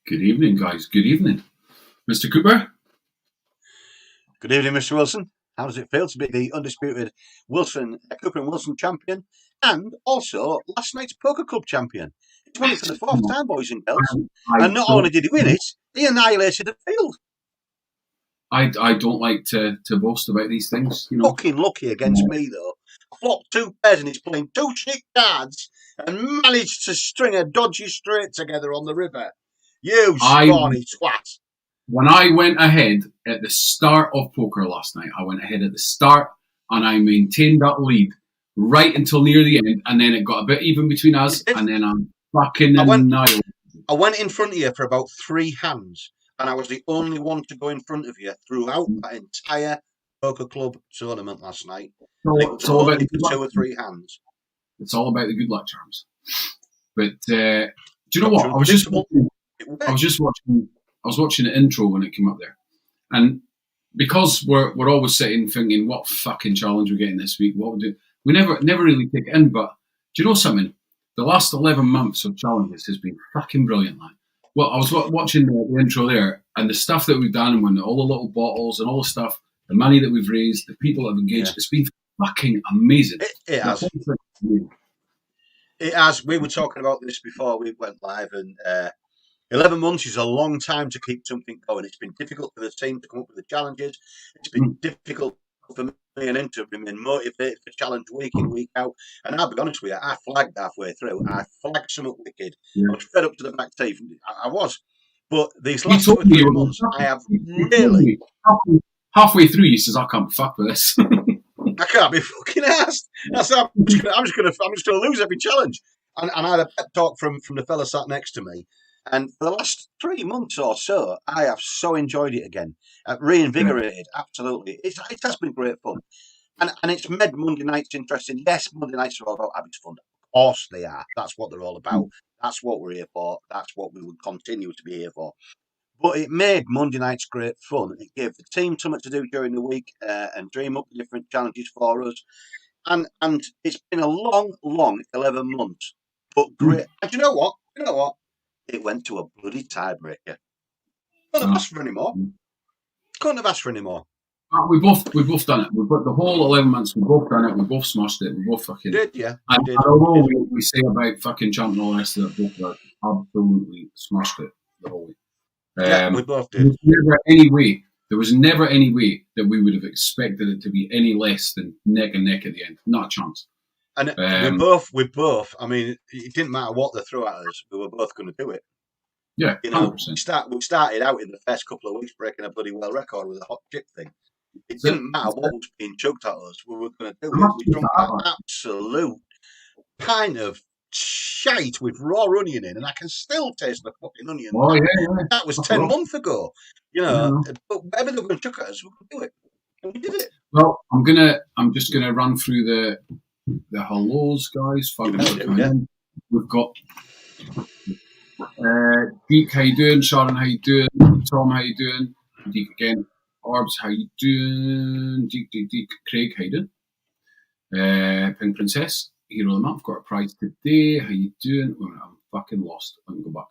Good evening, guys. Good evening. Mr. Cooper? Good evening, Mr. Wilson. How does it feel to be the undisputed Cooper and Wilson champion, and also last night's poker club champion? He's won it for the fourth time, boys and girls. I And not don't, only did he win it, he annihilated the field. I don't like to boast about these things, you know. Fucking lucky against me, though. Flopped two pairs and he's playing two shit cards and managed to string a dodgy straight together on the river. You scrawny twat. When I went ahead at the start of poker last night, I went ahead at the start and I maintained that lead right until near the end, and then it got a bit even between us, and then I'm fucking annihilated. I went in front of you for about 3 hands, and I was the only one to go in front of you throughout that entire poker club tournament last night. It's all about the 2 or 3 hands. It's all about the good luck charms. But do you know what? I was watching the intro when it came up there, and because we're always sitting thinking, what fucking challenge we're getting this week? What we do? We never really take it in. But do you know something? The last 11 months of challenges has been fucking brilliant, man. Well, I was watching the intro there, and the stuff that we've done, and all the little bottles and all the stuff, the money that we've raised, the people that have engaged, It's been fucking amazing. It has. It has. We were talking about this before we went live, and 11 months is a long time to keep something going. It's been difficult for the team to come up with the challenges. It's been difficult for me and him to remain motivated for challenge week in, week out. And I'll be honest with you, I flagged halfway through. I flagged something wicked. I was fed up to the back teeth. I was. But these last 2 or 3 months, I have really... Halfway through, he says, I can't fuck with this. I can't be fucking asked. I'm just gonna lose every challenge. And I had a pep talk from the fella sat next to me. And for the last 3 months or so, I have so enjoyed it again. Reinvigorated, absolutely. It has been great fun. And it's made Monday nights interesting. Yes, Monday nights are all about Abbies fun. Of course they are. That's what they're all about. That's what we're here for. That's what we would continue to be here for. But it made Monday nights great fun. It gave the team something to do during the week and dream up different challenges for us. And it's been a long, long 11 months. But great. And you know what? It went to a bloody tiebreaker. Couldn't have asked for any more. We've both done it. We've got the whole 11 months. We've both done it. We both smashed it. We both fucking did. Yeah. And although we say about fucking champ and all the rest of it, both absolutely smashed it the whole week. Yeah, we both did. There was never any way that we would have expected it to be any less than neck and neck at the end. Not a chance. And we both. I mean, it didn't matter what they threw at us. We were both going to do it. Yeah, you know, 100%. We started out in the first couple of weeks breaking a bloody world record with a hot chip thing. It didn't matter what was being chucked at us. We were going to do it. We drank an absolute pint of shite with raw onion in, and I can still taste the fucking onion. Oh, yeah. That was 10 months ago. You know, but whatever they were going to chuck at us, we could do it. And we did it. Well, I'm just gonna run through the hellos, guys. We've got Deek, how you doing? Sharon, how you doing? Tom, how you doing? Deek again. Orbs, how you doing? Deek. Craig, how you doing? Pink Princess, Hero of the Month, got a prize today. How you doing? Oh, I'm fucking lost. Let me go back.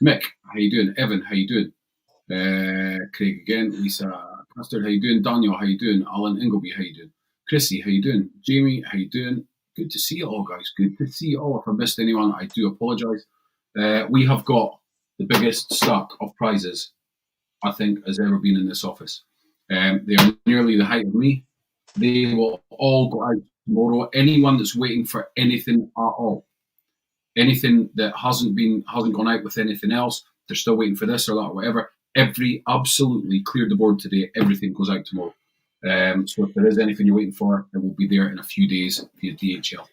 Mick, how you doing? Evan, how you doing? Craig again. Lisa, Custard, how you doing? Daniel, how you doing? Alan Ingleby, how you doing? Chrissy, how you doing? Jamie, how you doing? Good to see you all, guys. Good to see you all. If I missed anyone, I do apologise. We have got the biggest stock of prizes I think has ever been in this office. They are nearly the height of me. They will all go out tomorrow. Anyone that's waiting for anything at all, anything that hasn't gone out with anything else, they're still waiting for this or that or whatever. Absolutely cleared the board today. Everything goes out tomorrow. So if there is anything you're waiting for, it will be there in a few days via DHL.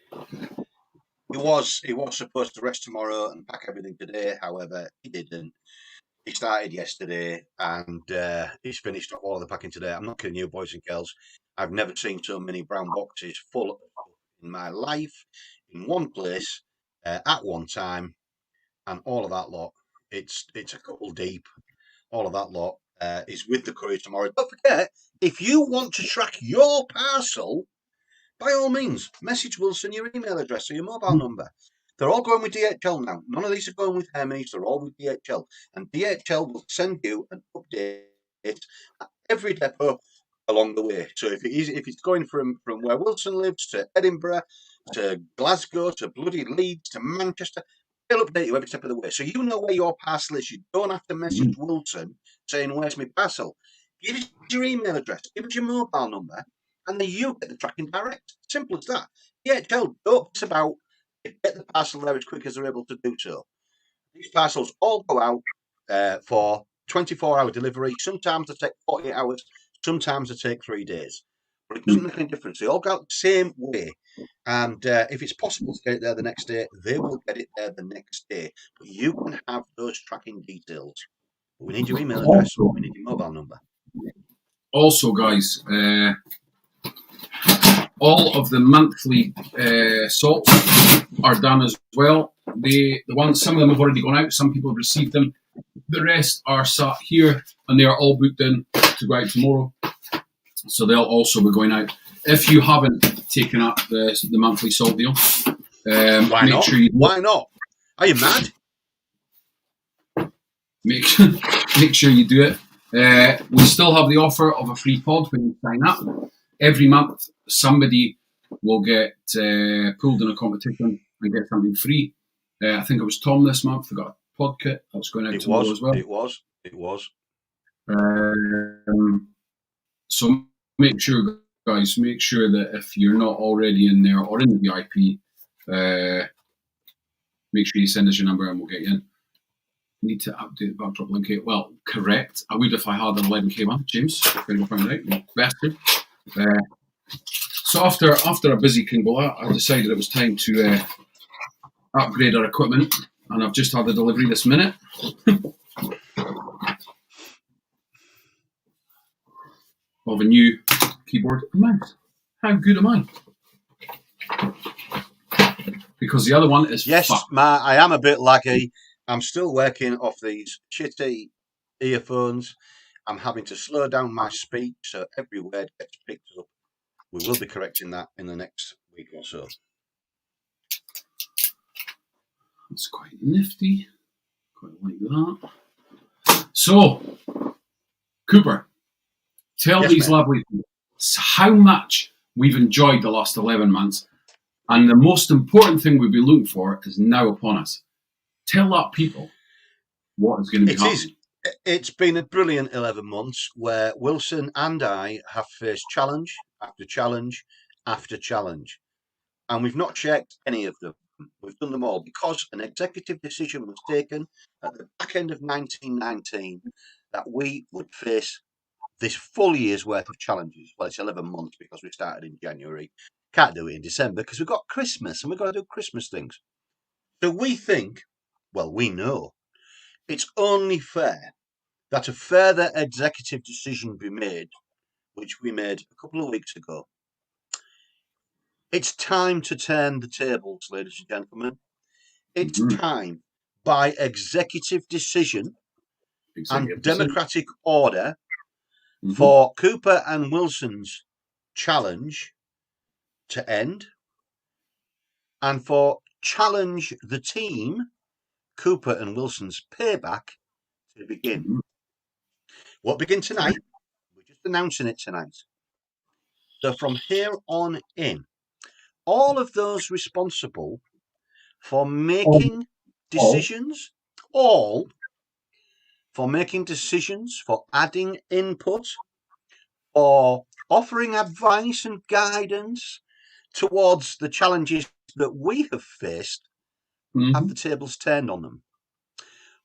He was supposed to rest tomorrow and pack everything today. However, he didn't. He started yesterday and he's finished up all of the packing today. I'm not kidding you, boys and girls. I've never seen so many brown boxes full in my life in one place at one time, and all of that lot. It's a couple deep. All of that lot is with the courier tomorrow. Don't forget, if you want to track your parcel, by all means, message Wilson your email address or your mobile number. They're all going with DHL now. None of these are going with Hermes. They're all with DHL. And DHL will send you an update at every depot along the way. So if it's going from where Wilson lives to Edinburgh to Glasgow to bloody Leeds to Manchester, they'll update you every step of the way. So you know where your parcel is. You don't have to message Wilson saying, where's my parcel? Give us your email address, give us your mobile number, and then you get the tracking direct. Simple as that. DHL don't piss about. Get the parcel there as quick as they're able to do so. These parcels all go out for 24-hour delivery. Sometimes they take 48 hours, sometimes they take 3 days. But it doesn't make any difference. They all go out the same way. And if it's possible to get it there the next day, they will get it there the next day. But you can have those tracking details. But we need your email address, we need your mobile number. Also, guys, all of the monthly salts are done as well. Some of them have already gone out. Some people have received them. The rest are sat here, and they are all booked in to go out tomorrow. So they'll also be going out. If you haven't taken up the monthly salt deal, why not? Why not? Are you mad? Make sure you do it. We still have the offer of a free pod when you sign up. Every month, somebody will get pulled in a competition and get something free. I think it was Tom this month. We got a pod kit that's going out tomorrow as well. It was. So make sure, guys, that if you're not already in there or in the VIP, make sure you send us your number and we'll get you in. Need to update the backdrop link. Well, correct. I would if I had an 11K one, James. Going to find out. Bastard. So after a busy Kingbola, I decided it was time to upgrade our equipment, and I've just had the delivery this minute. Of a new keyboard and mouse. How good am I? Because the other one is I am a bit laggy. I'm still working off these shitty earphones. I'm having to slow down my speech so every word gets picked up. We will be correcting that in the next week or so. That's quite nifty. Quite like that. So, Cooper, tell these lovely people how much we've enjoyed the last 11 months, and the most important thing we've been looking for is now upon us. Tell that people what is going to be happening. It's been a brilliant 11 months where Wilson and I have faced challenge after challenge after challenge, and we've not checked any of them. We've done them all because an executive decision was taken at the back end of 1919 that we would face this full year's worth of challenges. Well, it's 11 months because we started in January. Can't do it in December because we've got Christmas and we've got to do Christmas things. So we think, well, we know it's only fair that a further executive decision be made, which we made a couple of weeks ago. It's time to turn the tables, ladies and gentlemen. It's time, by executive decision and democratic order, for Cooper and Wilson's challenge to end, and for challenge the team, Cooper and Wilson's payback, to begin. Won't begin tonight. We're just announcing it tonight. So from here on in, all of those responsible for making decisions, for adding input, or offering advice and guidance towards the challenges that we have faced, have the tables turned on them.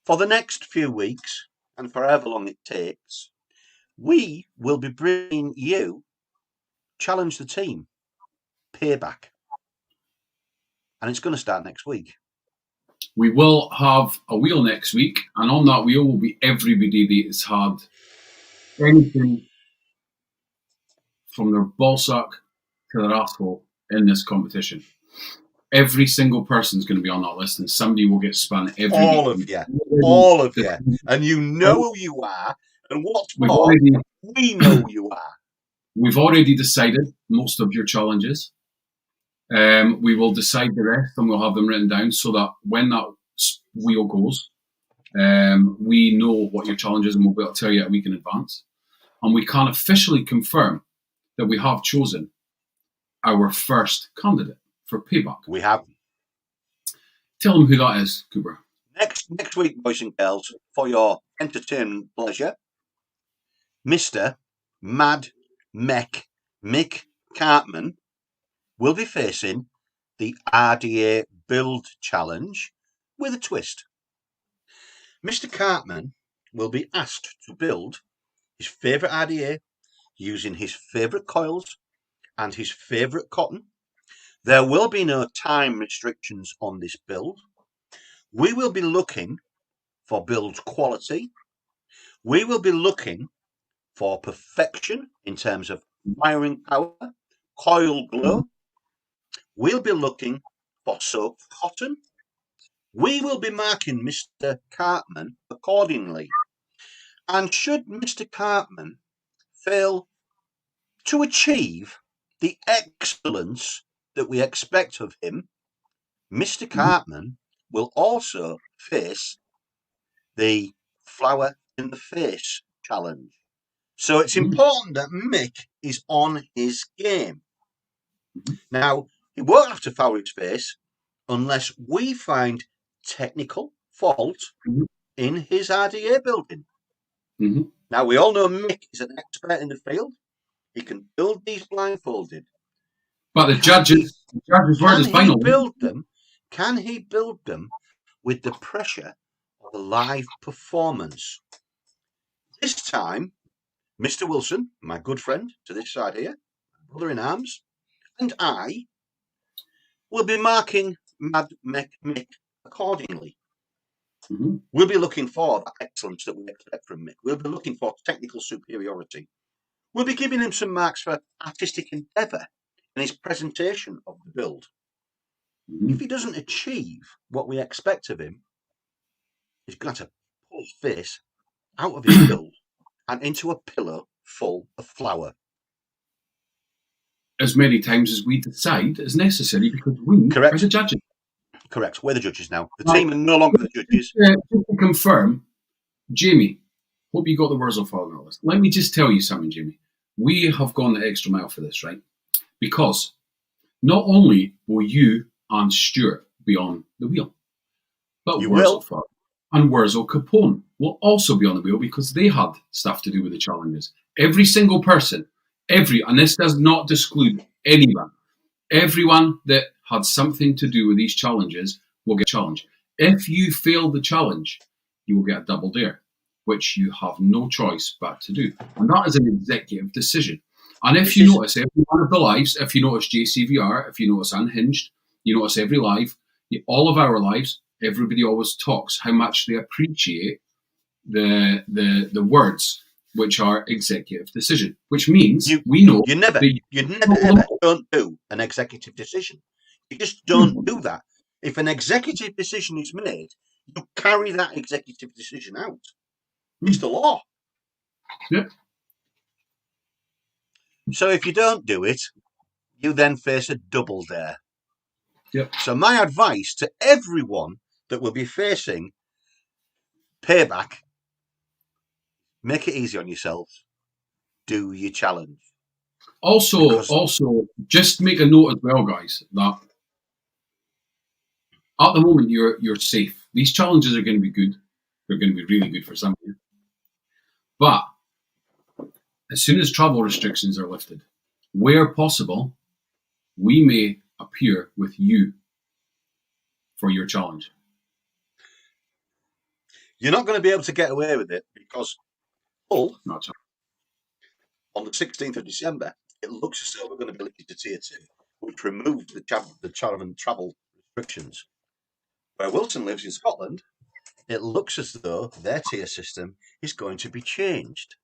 For the next few weeks, and for however long it takes, we will be bringing you Challenge the Team Payback. And it's going to start next week. We will have a wheel next week, and on that wheel will be everybody that has had anything from their ballsack to their asshole in this competition. Every single person is going to be on that list, and somebody will get spun every All week. All of you. And you know who you are, and what's more, we know who you are. We've already decided most of your challenges. We will decide the rest and we'll have them written down so that when that wheel goes, we know what your challenge is and we'll be able to tell you a week in advance. And we can officially confirm that we have chosen our first candidate for Payback. We have. Tell them who that is, Cooper. Next week, boys and girls, for your entertainment pleasure, Mr. Mad Mech Mick Cartman will be facing the RDA Build Challenge with a twist. Mr. Cartman will be asked to build his favourite RDA using his favourite coils and his favourite cotton. There will be no time restrictions on this build. We will be looking for build quality. We will be looking for perfection in terms of wiring power, coil glow. We'll be looking for soaked cotton. We will be marking Mr. Cartman accordingly. And should Mr. Cartman fail to achieve the excellence that we expect of him, Mr. Cartman will also face the flower in the face challenge. So it's important that Mick is on his game. Now, he won't have to flower his face unless we find technical fault in his RDA building. Now, we all know Mick is an expert in the field. He can build these blindfolded. But the judges word is final. Can he build them with the pressure of a live performance? This time, Mr. Wilson, my good friend to this side here, brother in arms, and I will be marking Mad Mick accordingly. We'll be looking for that excellence that we expect from Mick. We'll be looking for technical superiority. We'll be giving him some marks for artistic endeavour in his presentation of the build. If he doesn't achieve what we expect of him, he's going to pull his face out of his build and into a pillow full of flour. As many times as we decide is necessary because we are the judges. Correct. We're the judges now. The team are no longer the judges. Just to confirm, Jamie, hope you got the words of all this. Let me just tell you something, Jamie. We have gone the extra mile for this, right? Because not only will you and Stuart be on the wheel, but Wurzel and Wurzel Capone will also be on the wheel because they had stuff to do with the challenges. Every single person, and this does not exclude anyone, everyone that had something to do with these challenges will get a challenge. If you fail the challenge, you will get a double dare, which you have no choice but to do. And that is an executive decision. And if you notice every one of the lives, if you notice JCVR, if you notice Unhinged, you notice every live, all of our lives, everybody always talks how much they appreciate the words which are executive decision, which means we know you never ever don't do an executive decision. You just don't do that. If an executive decision is made, you carry that executive decision out. It's the law. Yep. So if you don't do it, you then face a double dare. Yep. So my advice to everyone that will be facing Payback, make it easy on yourself. Do your challenge. Also, just make a note as well, guys, that at the moment you're safe. These challenges are going to be good. They're going to be really good for some of you. But as soon as travel restrictions are lifted, where possible, we may appear with you for your challenge. You're not going to be able to get away with it because on the 16th of December, it looks as though we're going to be lifted to Tier 2, which removed the travel restrictions. Where Wilson lives in Scotland, it looks as though their tier system is going to be changed.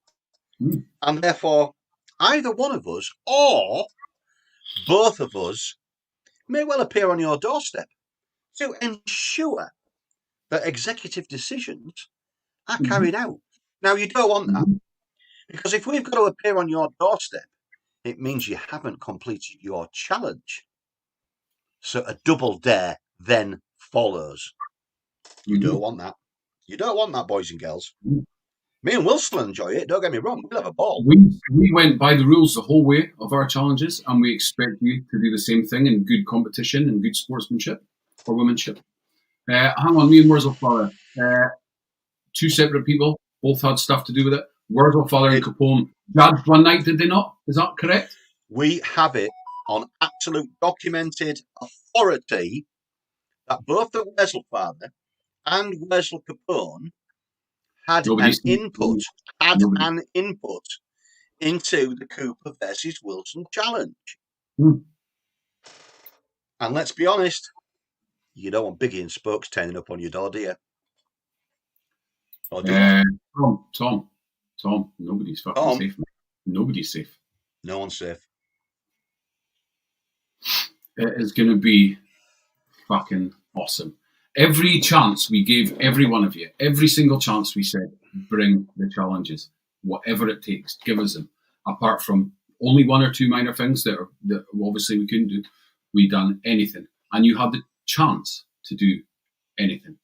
And therefore, either one of us or both of us may well appear on your doorstep to ensure that executive decisions are carried out. Now, you don't want that, because if we've got to appear on your doorstep, it means you haven't completed your challenge. So a double dare then follows. You don't want that. You don't want that, boys and girls. Me and Wilson enjoy it. Don't get me wrong. We'll have a ball. We went by the rules the whole way of our challenges, and we expect you to do the same thing in good competition and good sportsmanship or womanship. Hang on, me and Wurzelfather, two separate people, both had stuff to do with it. Wurzelfather and Capone judged one night, did they not? Is that correct? We have it on absolute documented authority that both the Wurzelfather and Wurzel Capone had an input into the Cooper versus Wilson challenge. And let's be honest, you don't want Biggie and Spokes turning up on your door, do you? Or do you? Tom, nobody's fucking safe. Nobody's safe. No one's safe. It is going to be fucking awesome. Every chance we gave every one of you, every single chance we said, bring the challenges, whatever it takes, give us them. Apart from only one or two minor things that obviously we couldn't do, we done anything. And you had the chance to do anything.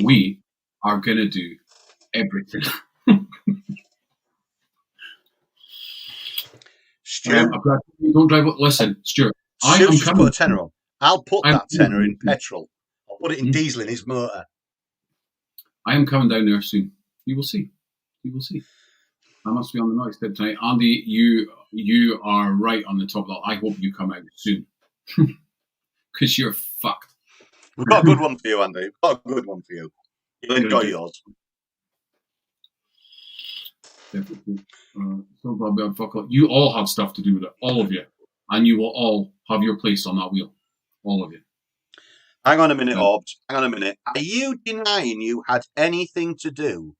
We are going to do everything. Stuart, don't drive. Listen, Stuart. Stuart's just put a tenner on. I'll put that tenner in petrol. I'll put it in diesel in his motor. I am coming down there soon. You will see. You will see. I must be on the noise tip tonight. Andy, you are right on the top of that. I hope you come out soon. Because you're fucked. We've got a good one for you, Andy. We've got a good one for you. You'll enjoy yours. You all have stuff to do with it, all of you, and you will all have your place on that wheel, all of you. Hang on a minute, Orbs. Hang on a minute. Are you denying you had anything to do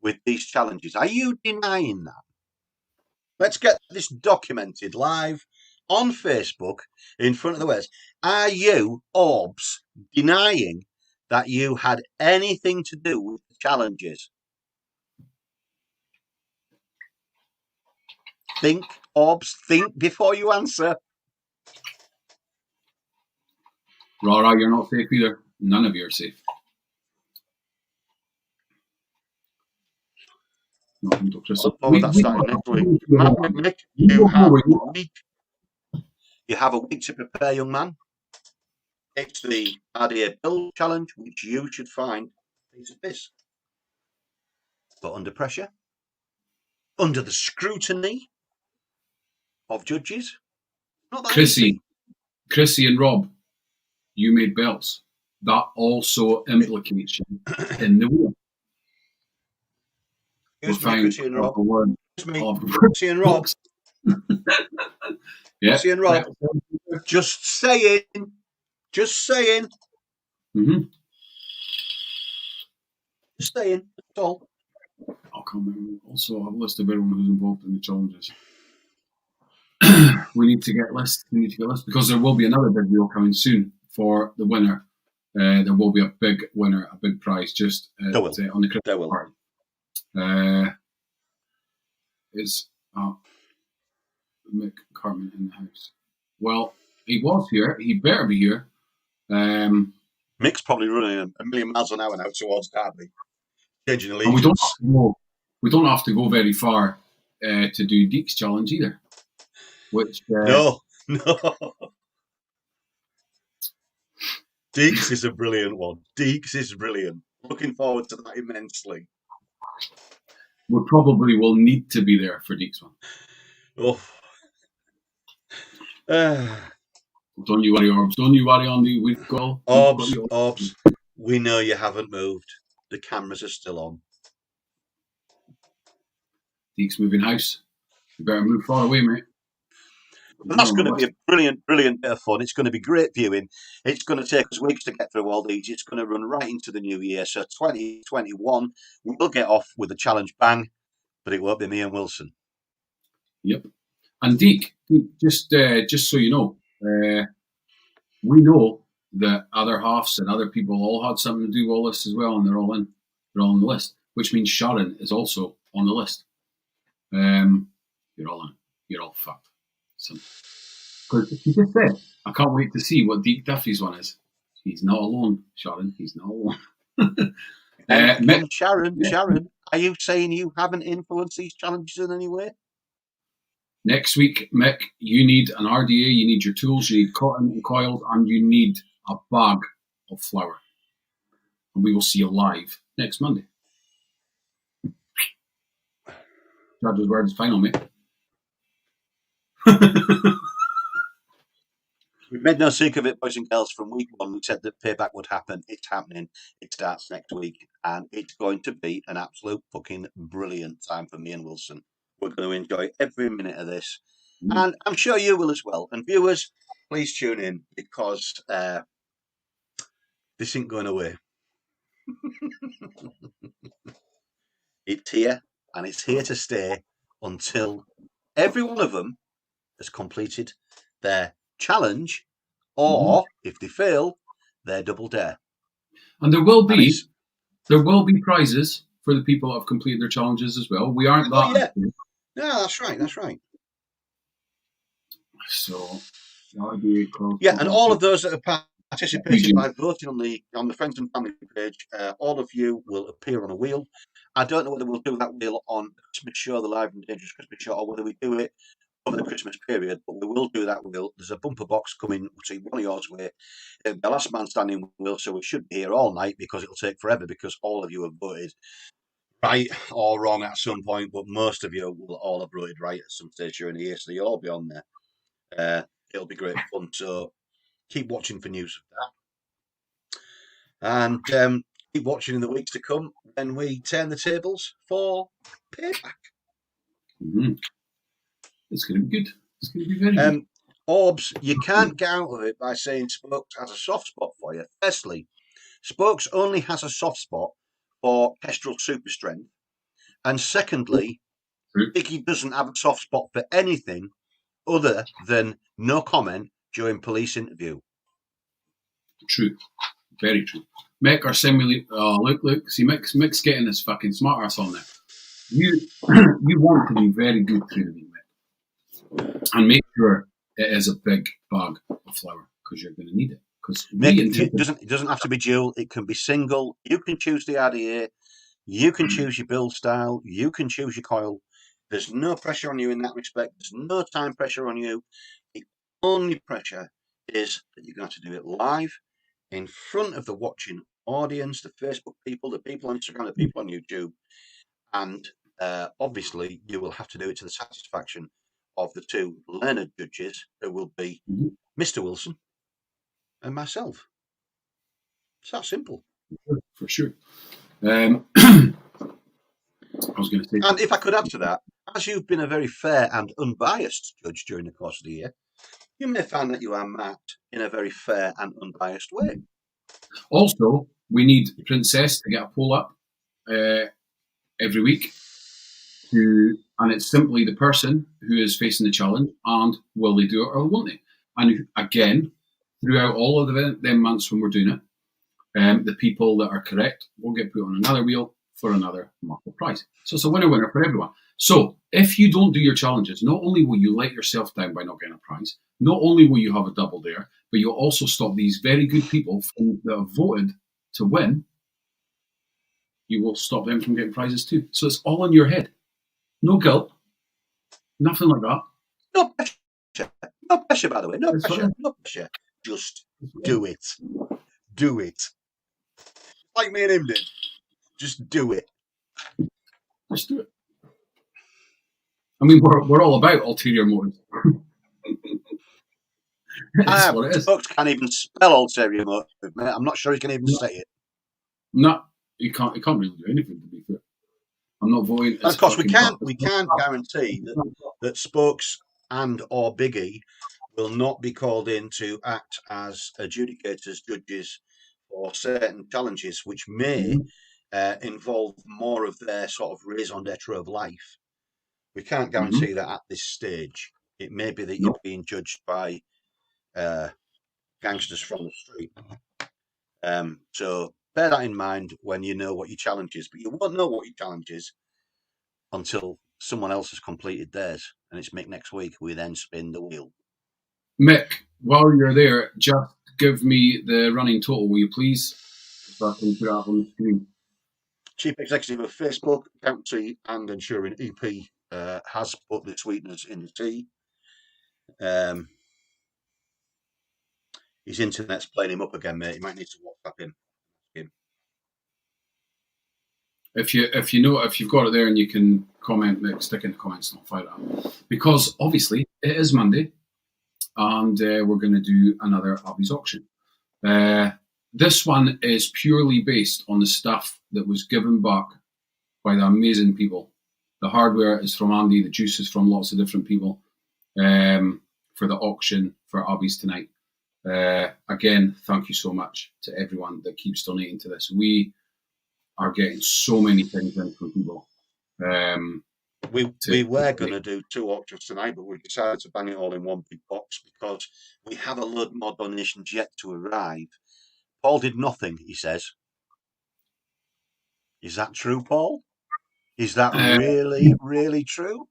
with these challenges? Are you denying that? Let's get this documented live on Facebook in front of the West. Are you, Orbs, denying that you had anything to do with the challenges? Think, Orbs, think before you answer. Rara, you're not safe either. None of you are safe. That's starting next week. Mick, you have a week to prepare, young man. It's the RDA Build Challenge, which you should find a piece of piss. But under pressure, under the scrutiny of judges, not that easy. Chrissy and Rob, you made belts. That also implicates you in the wheel. Excuse me, Chrissy and Rob. Chrissy and Rob. Yeah. Chrissy and Rob. Just saying. Just saying. Mm-hmm. Just saying. That's all. I'll come also have a list of everyone who's involved in the challenges. We need to get lists. Because there will be another big wheel coming soon for the winner. There will be a big winner, a big prize just on the crypto part. Is Mick Cartman in the house? Well, he was here. He better be here. Mick's probably running a million miles an hour now towards Derby. Changing the we don't have to go very far to do Deke's challenge either. Which no. Deeks is a brilliant one. Deeks is brilliant. Looking forward to that immensely. We probably will need to be there for Deeks one. Oh. Don't you worry, Orbs. Don't you worry, Andy. We've got Orbs. We know you haven't moved. The cameras are still on. Deeks moving house. You better move far away, mate. But that's going to be a brilliant bit of fun. It's going to be great viewing. It's going to take us weeks to get through all these. It's going to run right into the new year. So 2021, we'll get off with a challenge bang, but it won't be me and Wilson. Yep. And Deke, just so you know, we know that other halves and other people all had something to do with all this as well, and they're all on the list, which means Sharon is also on the list. You're all fucked. Because she just said, I can't wait to see what Deep Duffy's one is. He's not alone, Sharon. He's not alone. Again, Sharon, are you saying you haven't influenced these challenges in any way? Next week, Mick, you need an RDA, you need your tools, you need cotton and coils, and you need a bag of flour. And we will see you live next Monday. Judge's word is final, mate. We've made no secret of it, boys and girls. From week one, we said that Payback would happen. It's happening. It starts next week, and it's going to be an absolute fucking brilliant time for me and Wilson. We're going to enjoy every minute of this, and I'm sure you will as well. And viewers, please tune in, because this ain't going away. It's here, and it's here to stay until every one of them has completed their challenge, or if they fail, their double dare. And there will be prizes for the people that have completed their challenges as well. We aren't that. Yeah. No, that's right. So that would be close. Yeah, and all of those that have participated by voting on the friends and family page, all of you will appear on a wheel. I don't know whether we'll do that wheel on the Christmas show, the Live and Dangerous Christmas show, or whether we do it over the Christmas period, but we will do that wheel. There's a bumper box coming to one of yours way. The last man standing wheel, so we should be here all night, because it'll take forever, because all of you have voted right or wrong at some point, but most of you will all have voted right at some stage during the year, so you'll all be on there. It'll be great fun, so keep watching for news of that. And keep watching in the weeks to come when we turn the tables for Payback. It's going to be good. It's going to be very good. Orbs, you can't get out of it by saying Spokes has a soft spot for you. Firstly, Spokes only has a soft spot for Kestrel Super Strength. And secondly, Biggie doesn't have a soft spot for anything other than no comment during police interview. True. Very true. Mick or simulate. Look. See, Mick's getting his fucking smart ass on there. You want to be very good through the Mick. And make sure it is a big bag of flour, because you're going to need it. It doesn't have to be dual. It can be single. You can choose the RDA. You can choose your build style. You can choose your coil. There's no pressure on you in that respect. There's no time pressure on you. The only pressure is that you're going to do it live in front of the watching audience, the Facebook people, the people on Instagram, the people on YouTube. And obviously, you will have to do it to the satisfaction of the two learned judges, who will be Mr. Wilson and myself. It's that simple. For sure. I was going to say. And if I could add to that, as you've been a very fair and unbiased judge during the course of the year, you may find that you are marked in a very fair and unbiased way. Also, we need Princess to get a poll up every week. And it's simply the person who is facing the challenge, and will they do it or won't they? And again, throughout all of them months when we're doing it, the people that are correct will get put on another wheel for another market prize. So it's a winner for everyone. So if you don't do your challenges, not only will you let yourself down by not getting a prize, not only will you have a double dare, but you'll also stop these very good people that have voted to win. You will stop them from getting prizes too. So it's all in your head. No guilt. Nothing like that. No pressure. No pressure, by the way. No pressure. Just do it. Do it. Like me and him did. Just do it. Just do it. I mean, we're all about ulterior motives. That's what it is. Folks can't even spell ulterior motive, mate. I'm not sure he can even say it. No, he can't really do anything, to be fair. I'm not voting. Of course, we can't guarantee that Spokes and or Biggie will not be called in to act as adjudicators, judges for certain challenges, which may involve more of their sort of raison d'etre of life. We can't guarantee that at this stage. It may be that you're being judged by gangsters from the street. So bear that in mind when you know what your challenge is. But you won't know what your challenge is until someone else has completed theirs. And it's Mick next week. We then spin the wheel. Mick, while you're there, just give me the running total, will you please? So I can put it up on the screen. Chief Executive of Facebook, Accountancy and Ensuring EP has put the sweeteners in the tea. His internet's playing him up again, mate. You might need to WhatsApp him. If you've got it there and you can comment, stick in the comments and I'll fire it up. Because obviously it is Monday and we're going to do another Abbies auction. This one is purely based on the stuff that was given back by the amazing people. The hardware is from Andy, the juice is from lots of different people for the auction for Abbies tonight. Again, thank you so much to everyone that keeps donating to this. We are getting so many things in from people. We were going to do 2 auctions tonight, but we decided to bang it all in one big box because we have a load more donations yet to arrive. Paul did nothing, he says. Is that true, Paul? Is that really true?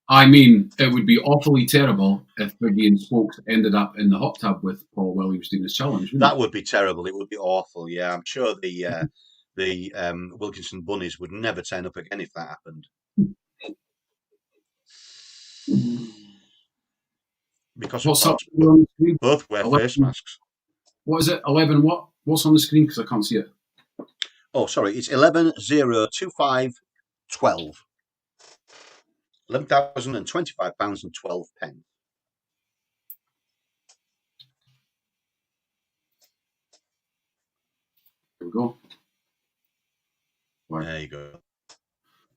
I mean, it would be awfully terrible if Biggie and Spokes ended up in the hot tub with Paul while he was doing his challenge. That would be terrible. It would be awful. Yeah, I'm sure the Wilkinson bunnies would never turn up again if that happened. Because what's up on the screen? Both wear 11, face masks. What is it? 11 what? What's on the screen? Because I can't see it. Oh, sorry. It's 11,025 12. £11,025 and 12 pence. There we go. Right. There you go.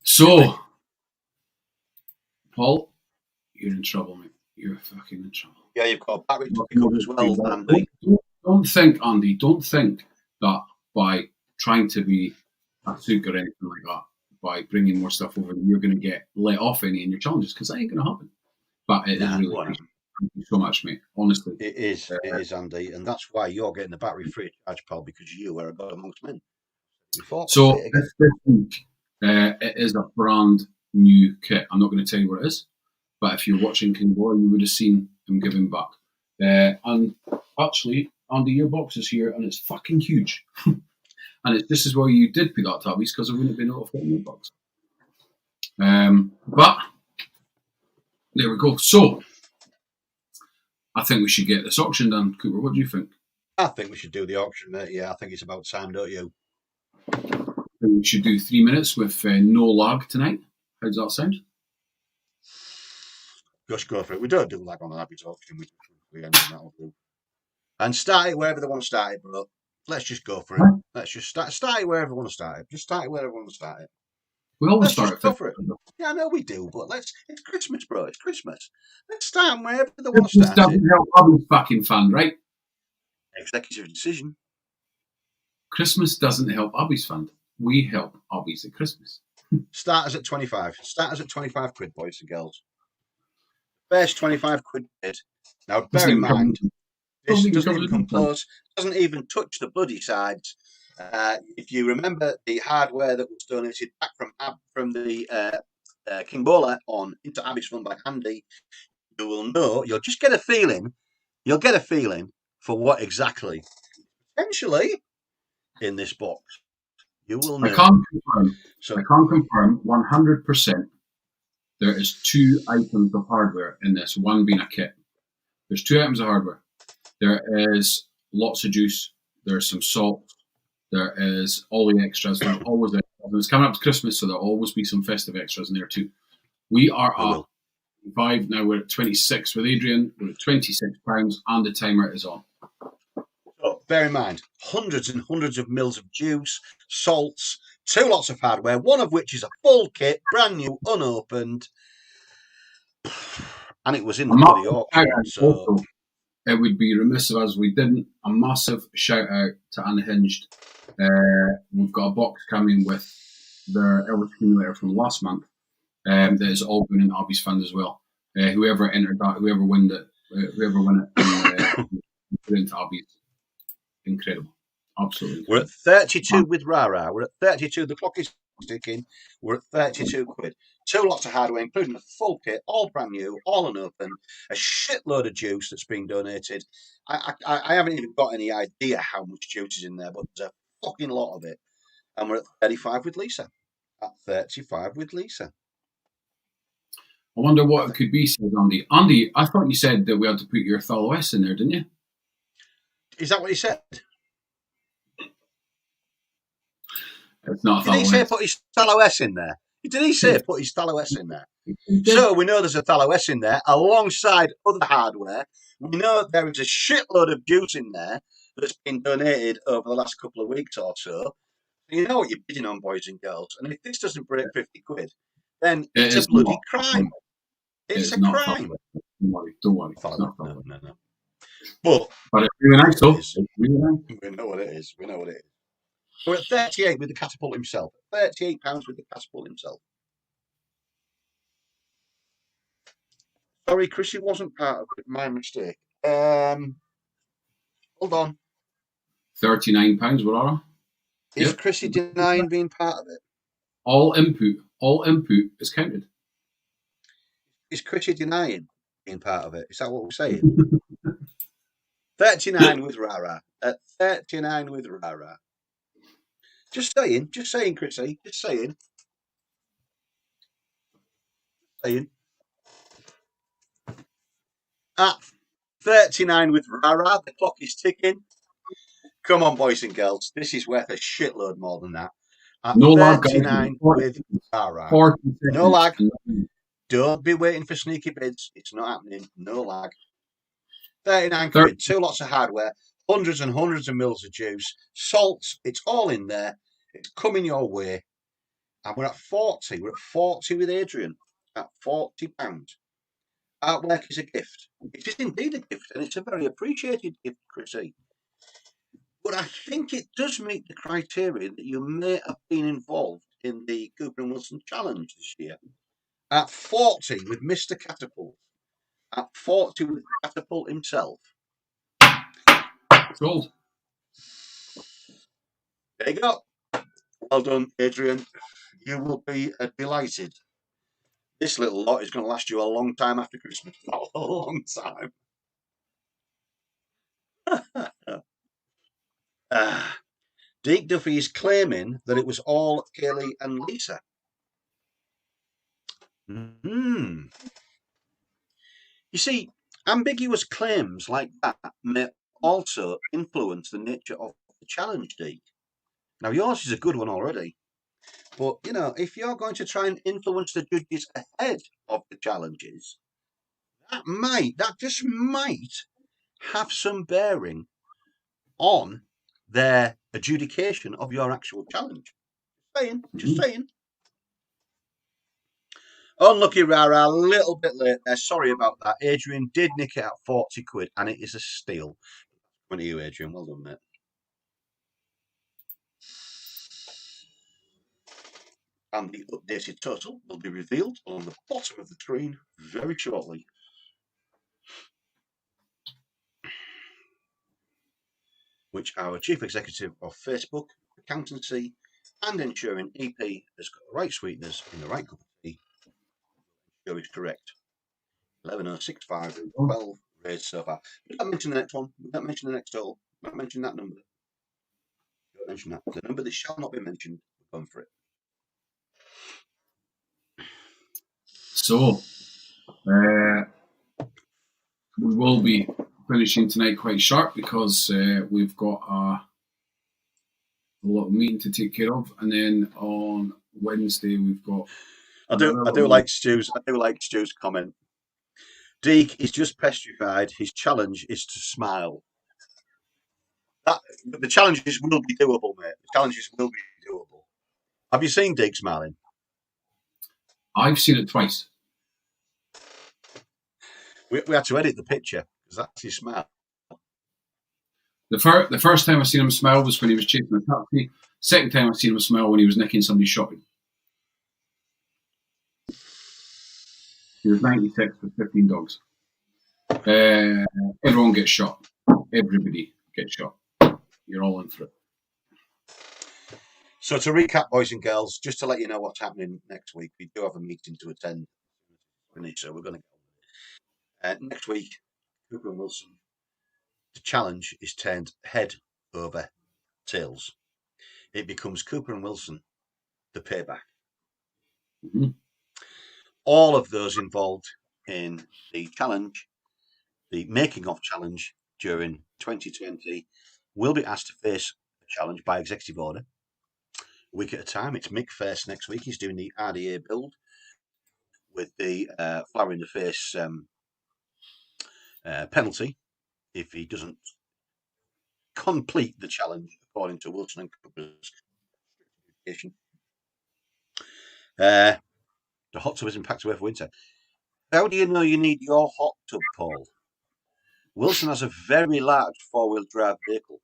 So, Paul, you're in trouble, mate. You're fucking in trouble. Yeah, you've got a battery to pick up as well, Andy. Don't think, Andy, don't think that by trying to be a sook or anything like that, by bringing more stuff over, you're going to get let off any in your challenges, because that ain't going to happen. But it is really appreciated. Thank you so much, mate. Honestly. It is, Andy. And that's why you're getting the battery free of charge, pal, because you are a god amongst men. So this week, it is a brand new kit. I'm not going to tell you what it is, but if you're watching King Boy, you would have seen him giving back. And actually, Andy, your box is here, and it's fucking huge. And this is why you did put that to Abbies, because I wouldn't have been able to fit in your box. But there we go. So I think we should get this auction done. Cooper, what do you think? I think we should do the auction, mate. Yeah, I think it's about time, don't you? We should do 3 minutes with no lag tonight. How does that sound? Just go for it. We don't do lag on an Abbies auction. We end on that will do. And start it wherever they want to start it, bro. Let's just go for it. Huh? Let's just start it wherever they want to start it. Just start it wherever they want to start it. We always start it. Go for it. Yeah, I know we do, but it's Christmas, bro. It's Christmas. Let's start wherever they want to start it. Help Abbies fucking fund, right? Executive decision. Christmas doesn't help Abbies fund. We help Abbies at Christmas. Starters at 25. Starters at 25 quid, boys and girls. First 25 quid bid. Now, bear in mind, this doesn't even come close. Doesn't even touch the bloody sides. If you remember the hardware that was donated back from the King Bowler on into Abbies Fund by Andy, you will know. You'll just get a feeling. You'll get a feeling for what exactly, potentially, in this box. You will know. I can't confirm 100%. There is 2 items of hardware in this, one being a kit. There's 2 items of hardware. There is lots of juice. There's some salt. There is all the extras. There's always extras. It's coming up to Christmas, so there'll always be some festive extras in there too. We are at 5 now. We're at 26 with Adrian. We're at £26, and the timer is on. So bear in mind, hundreds and hundreds of mils of juice, salts, 2 lots of hardware, one of which is a full kit, brand new, unopened, and it was in the bloody auction. So also, it would be remiss of us we didn't. A massive shout out to Unhinged. We've got a box coming with their Elvis accumulator from last month that is all going in Abbies Fund as well. Whoever entered that, whoever won it, put into Abbies. Incredible. Absolutely. We're at 32 with Rara. We're at 32. The clock is sticking. We're at 32 quid. 2 lots of hardware, including a full kit, all brand new, all unopened, a shitload of juice that's been donated. I haven't even got any idea how much juice is in there, but there's a fucking lot of it. And we're at 35 with Lisa. At 35 with Lisa. I wonder what it could be, said Andy. Andy, I thought you said that we had to put your Thal-O-S in there, didn't you? Is that what he said? It's not Did he say put his Thal-O-S in there? Did he say put his Thal-O-S in there? So we know there's a Thal-O-S in there alongside other hardware. We know there is a shitload of juice in there that's been donated over the last couple of weeks or so. You know what you're bidding on, boys and girls. And if this doesn't break 50 quid, then it's a bloody crime. It's a crime. Don't worry. No. But it's really nice, though. We know what it is. We're at 38 with the catapult himself. £38 with the catapult himself. Sorry, Chrissy wasn't part of it. My mistake. Hold on. £39, what are they? Is Chrissy denying being part of it? All input is counted. Is Chrissy denying being part of it? Is that what we're saying? 39 with Rara. At 39 with Rara. Just saying, Chrissy. Just saying. At 39 with Rara, the clock is ticking. Come on, boys and girls. This is worth a shitload more than that. At no 39 lag, with Rara. No lag. Don't be waiting for sneaky bids. It's not happening. No lag. 39 quid. 2 lots of hardware. Hundreds and hundreds of mils of juice. Salts. It's all in there. It's coming your way. And we're at 40. We're at 40 with Adrian. At £40. Artwork is a gift. It is indeed a gift, and it's a very appreciated gift, Chrissy. But I think it does meet the criteria that you may have been involved in the Cooper and Wilson Challenge this year. At 40 with Mr. Catapult. At 40 with Catapult himself. Sold. There you go. Well done, Adrian. You will be delighted. This little lot is going to last you a long time after Christmas. Not a long time. Deke Duffy is claiming that it was all Kaylee and Lisa. You see, ambiguous claims like that may also influence the nature of the challenge, Deke. Now, yours is a good one already. But, you know, if you're going to try and influence the judges ahead of the challenges, that just might have some bearing on their adjudication of your actual challenge. Just saying. Unlucky Rara, a little bit late there. Sorry about that. Adrian did nick it at 40 quid, and it is a steal. When are you, Adrian? Well done, mate. And the updated total will be revealed on the bottom of the screen very shortly. Which our Chief Executive of Facebook, Accountancy and Ensuring EP has got the right sweeteners in the right cup of tea. Sure is correct. 11065 12 raised so far. We don't mention the next one. We don't mention the next total. We don't mention that number. We don't mention that. The number that shall not be mentioned, we're going for it. So, we will be finishing tonight quite sharp because we've got a lot of meeting to take care of, and then on Wednesday we've got. I do like Stu's comment. Deke is just petrified. His challenge is to smile. The challenges will be doable, mate. The challenges will be doable. Have you seen Deke smiling? I've seen it twice. We had to edit the picture because that's his smile. The first time I seen him smile was when he was chasing a taxi. Second time I seen him smile when he was nicking somebody's shopping. He was 96 with 15 dogs. Everyone gets shot. Everybody gets shot. You're all in for it. So to recap, boys and girls, just to let you know what's happening next week, we do have a meeting to attend. So we're going to go. Next week, Cooper and Wilson, the challenge is turned head over tails. It becomes Cooper and Wilson, the payback. Mm-hmm. All of those involved in the challenge, the making of challenge during 2020, will be asked to face the challenge by executive order. A week at a time. It's Mick first next week. He's doing the RDA build with the flower in the face penalty if he doesn't complete the challenge according to Wilson and Cooper's education. The hot tub is packed away for winter. How do you know you need your hot tub, Paul? Wilson has a very large four-wheel drive vehicle.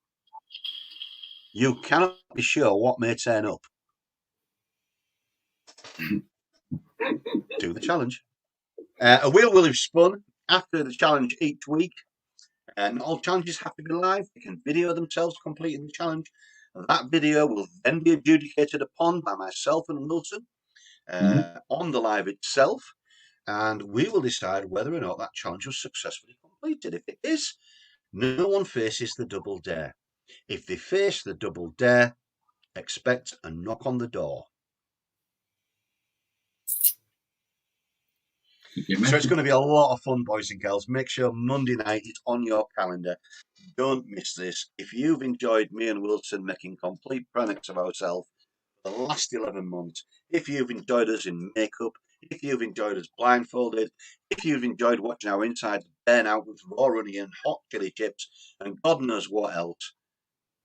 You cannot be sure what may turn up. Do the challenge. A wheel will be spun after the challenge each week. And all challenges have to be live. They can video themselves completing the challenge. That video will then be adjudicated upon by myself and Wilson on the live itself. And we will decide whether or not that challenge was successfully completed. If it is, no one faces the double dare. If they face the double dare, expect a knock on the door. So it's going to be a lot of fun, boys and girls. Make sure Monday night is on your calendar. Don't miss this. If you've enjoyed me and Wilson making complete pranks of ourselves for the last 11 months, if you've enjoyed us in makeup, if you've enjoyed us blindfolded, if you've enjoyed watching our insides burn out with raw onion, hot chili chips, and God knows what else,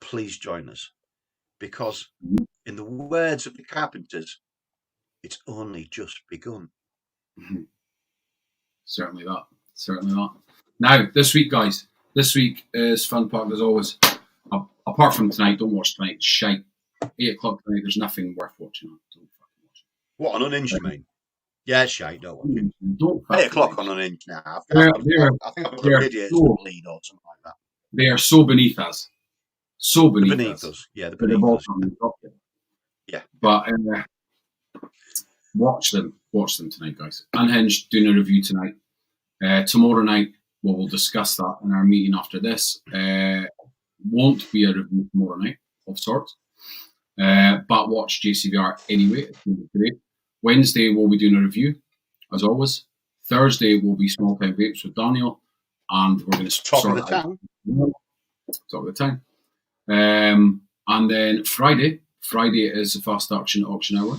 please join us. Because, in the words of the Carpenters, it's only just begun. Certainly that. Now, this week, guys, is fun part as always. Apart from tonight, don't watch tonight. It's shite. 8 o'clock tonight, there's nothing worth watching. Don't fucking watch it. What, on Unhinged, you mean? Yeah, it's shite, don't watch it. Don't 8 o'clock on Unhinged now. I think I've got the radiators bleed or something like that. They are so beneath us. So beneath us. Yeah, they're beneath us. Yeah. But watch them tonight, guys. Unhinged, doing a review tonight. Tomorrow night, we'll discuss that in our meeting after this. Won't be a review tomorrow night, of sorts. But watch JCVR anyway. It's going to be great. Wednesday, we'll be doing a review, as always. Thursday, will be Small Time Vapes with Daniel. And we're going to Talk of the town. Talk of the town. And then Friday is the Fast Auction Hour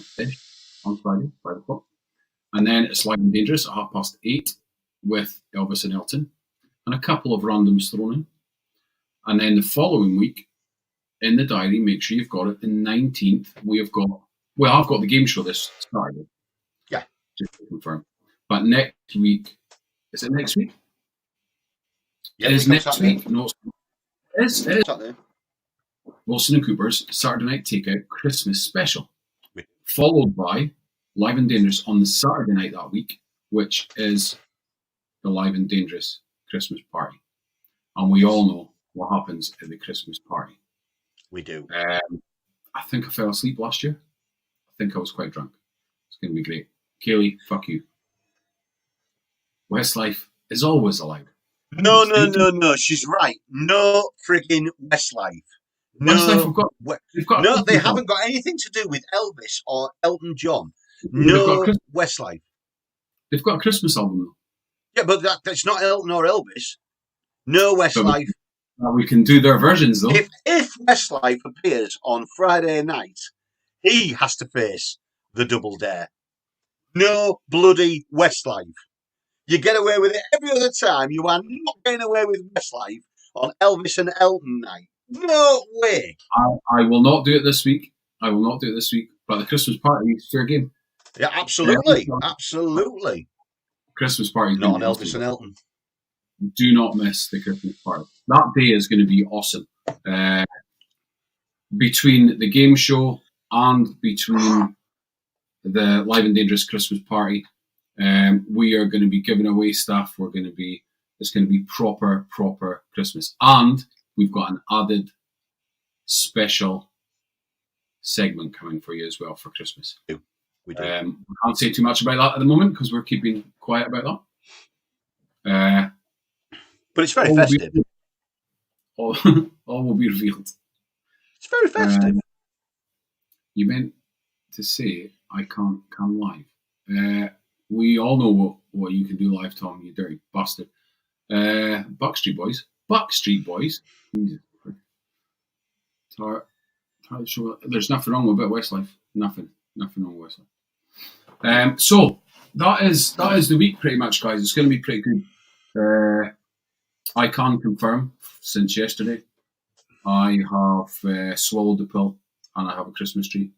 on Friday, 5 o'clock. And then it's Live and Dangerous at 8:30 with Elvis and Elton. And a couple of randoms thrown in. And then the following week, in the diary, make sure you've got it, the 19th, I've got the game show this Saturday. Yeah. Just to confirm. But next week, is it next week? Yeah, it is next Saturday. Week. No, it is. Saturday. Wilson and Cooper's Saturday Night Takeout Christmas Special. Followed by Live and Dangerous on the Saturday night that week, which is the Live and Dangerous Christmas party. And we all know what happens at the Christmas party. We do. I think I fell asleep last year. I think I was quite drunk. It's going to be great. Kaylee, fuck you. Westlife is always alive. No. She's right. No frigging Westlife. No, Westlife, they haven't got anything to do with Elvis or Elton John. No, Westlife. They've got a Christmas album, though. Yeah, but that's not Elton or Elvis. No Westlife. We can do their versions, though. If Westlife appears on Friday night, he has to face the double dare. No bloody Westlife. You get away with it every other time. You are not getting away with Westlife on Elvis and Elton night. No way. I will not do it this week. But the Christmas party is fair game. Yeah, absolutely. Absolutely. Christmas party. Not on Elvis and Elton. Do not miss the Christmas party. That day is going to be awesome. Between the game show and between the Live and Dangerous Christmas party, we are going to be giving away stuff. It's going to be proper Christmas. And we've got an added special segment coming for you as well for Christmas. We do. We can't say too much about that at the moment because we're keeping quiet about that. But it's very festive. All will be revealed. It's very festive. You meant to say I can't come live. We all know what you can do live, Tom, you dirty bastard. Buckstreet Boys. There's nothing wrong with a bit of Westlife. Nothing wrong with Westlife. So that is the week pretty much, guys. It's going to be pretty good. I can confirm since yesterday I have swallowed the pill and I have a Christmas tree.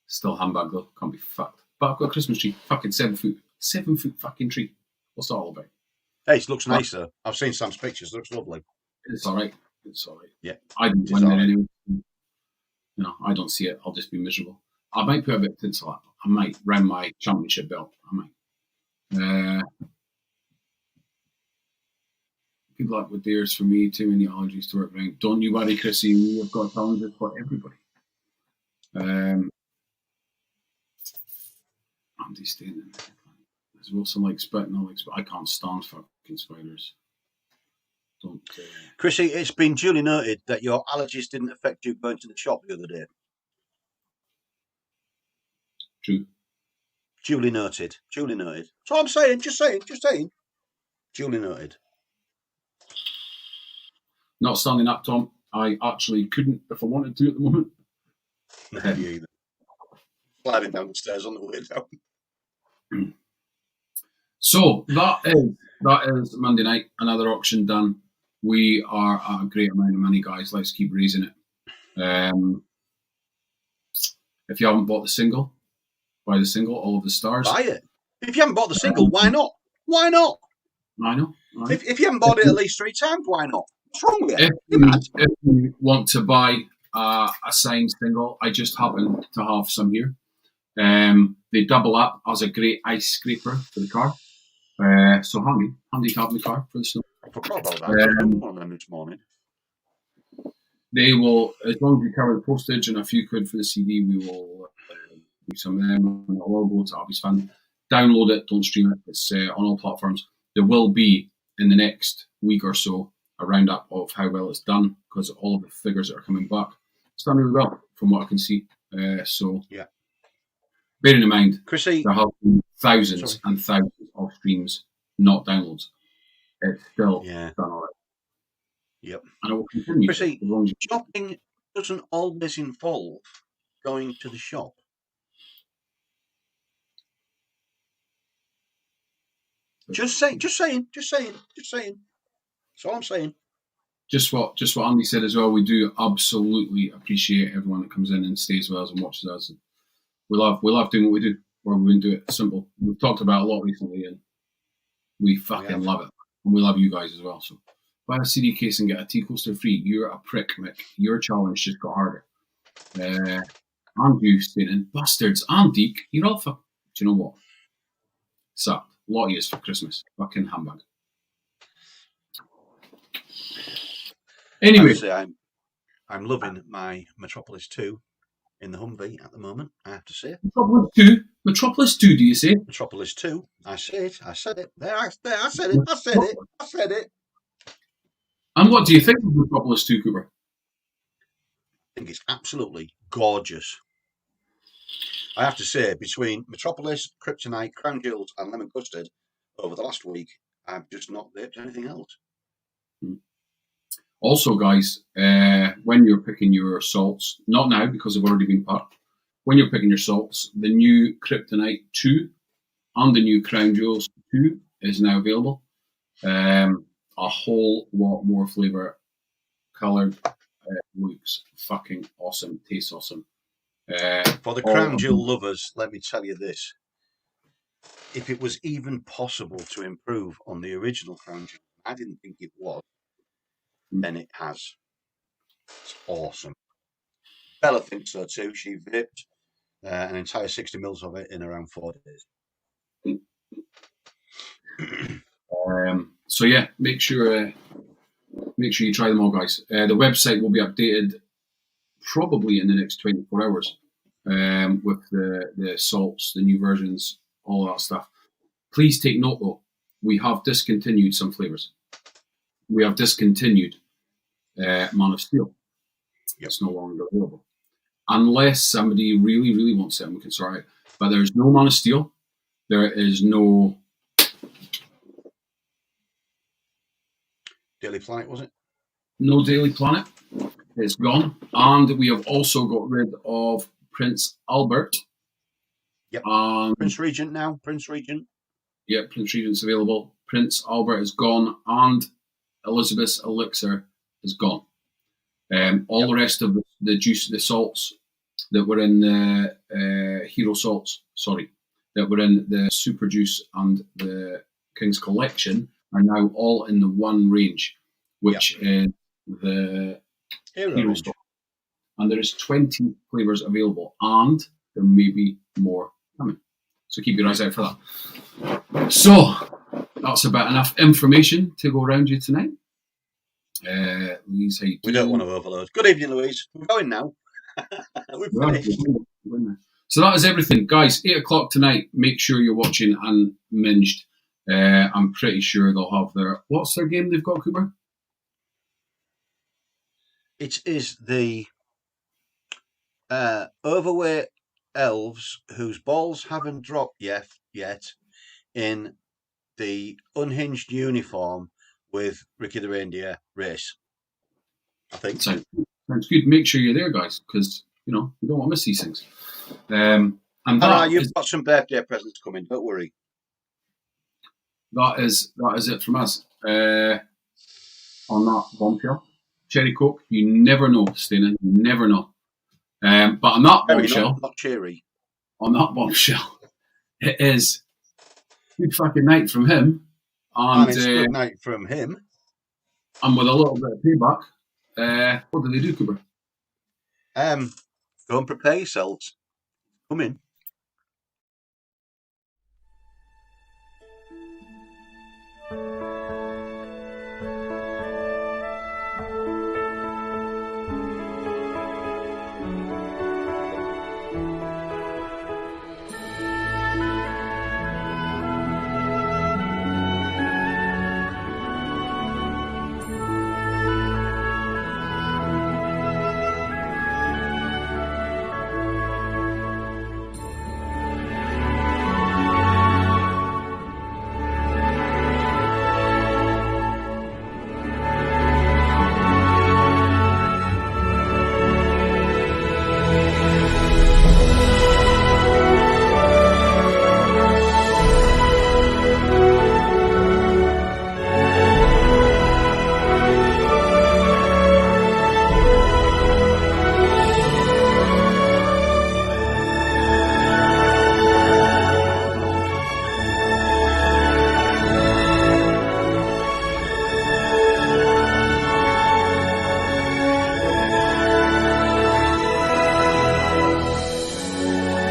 Still handbag though, can't be fucked. But I've got a Christmas tree, fucking 7 foot fucking tree. What's that all about? Hey, it looks nice though. I've seen Sam's pictures. It looks lovely. It's all right. Yeah, I don't win it anyway. I don't see it. I'll just be miserable. I might put a bit of tinsel up. I might round my championship belt. I might. Good luck with theirs for me. Too many allergies to work around. Don't you worry, Chrissy. We have got challenges for everybody. Andy's staying in there. Is Wilson like spitting? I can't stand fucking spiders. Don't. Chrissy, it's been duly noted that your allergies didn't affect you going to the shop the other day. True. Duly noted. So I'm saying, just saying. Duly noted. Not standing up, Tom. I actually couldn't if I wanted to at the moment. Not you either. Sliding down the stairs on the way down. So that is Monday night. Another auction done. We are at a great amount of money, guys. Let's keep raising it. If you haven't bought the single, buy the single. All of the stars. Buy it. If you haven't bought the single, why not? Why not? I know. If you haven't bought it at least 3 times, why not? What's wrong with it? If you want to buy a signed single, I just happen to have some here. They double up as a great ice scraper for the car. So handy to have in the car for the snow. I forgot about that. One of them this morning. They will, as long as you cover the postage and a few quid for the CD, we will do some of them. And it'll all go to Abbies Fund. Download it, don't stream it. It's on all platforms. There will be, in the next week or so, a roundup of how well it's done, because all of the figures that are coming back, it's done really well from what I can see. So, yeah. Bearing in mind, Chrissy, there have been thousands and thousands of streams, not downloads. It's still done all right. Yep. And it will continue. Chrissy, shopping doesn't always involve going to the shop. Just saying. That's all I'm saying. Just what Andy said as well. We do absolutely appreciate everyone that comes in and stays with us and watches us. And we love doing what we do, or we do it simple. We've talked about it a lot recently, and we fucking love it. And we love you guys as well. So buy a CD case and get a tea coaster free. You're a prick, Mick. Your challenge just got harder. And you staying in. Bastards and Deke, you're all fuck. Do you know what? Sucked. A lot of years for Christmas. Fucking handbag. Anyway. I'm loving my Metropolis 2 in the Humvee at the moment, I have to say. Metropolis 2, do you say? Metropolis 2. I said it. I said it. And what do you think of Metropolis 2, Cooper? I think it's absolutely gorgeous. I have to say, between Metropolis, Kryptonite, Crown Jewels, and Lemon Custard over the last week, I've just not vaped anything else. Also, guys, when you're picking your salts, not now because they've already been packed, when you're picking your salts, the new Kryptonite 2 and the new Crown Jewels 2 is now available. A whole lot more flavour, coloured, looks fucking awesome, tastes awesome. For the Crown Jewel lovers, let me tell you this. If it was even possible to improve on the original Crown Jewel, I didn't think it was, then it has. It's awesome. Bella thinks so too. She vaped an entire 60 mils of it in around 4 days. So yeah, make sure make sure you try them all, guys. The website will be updated probably in the next 24 hours with the salts, the new versions, all that stuff. Please take note, though, we have discontinued some flavours. We have discontinued Man of Steel. Yep. It's no longer available. Unless somebody really, really wants it, and we can sort it out. But there is no Man of Steel. There is no Daily Planet, was it? No Daily Planet. It's gone. And we have also got rid of Prince Albert. Yep. Prince Regent now. Prince Regent. Yeah, Prince Regent's available. Prince Albert is gone. And Elizabeth's Elixir is gone. All the rest of the juice, the salts that were in the Hero Salts, that were in the Super Juice and the King's Collection are now all in the one range, which is the Hero Salt. And there is 20 flavours available, and there may be more coming. So keep your eyes out for that. So that's about enough information to go around you tonight. Louise, we don't want to overload. Good evening, Louise. We're going now. We've finished. So that is everything, guys. 8 o'clock tonight. Make sure you're watching Unminged. I'm pretty sure they'll have what's their game they've got, Cooper? It is the overweight elves whose balls haven't dropped yet in the unhinged uniform with Ricky the Reindeer race. I think. Sounds good. Make sure you're there, guys, because you don't want to miss these things. And you've got some birthday presents coming. Don't worry. That is it from us. On that bombshell, Cherry Coke. You never know, Stena. You never know. But on that bombshell, not cherry. On that bombshell, it is good fucking night from him, and it's good night from him. And with a little bit of payback, what do they do, Cooper? Go and prepare yourselves. Come in.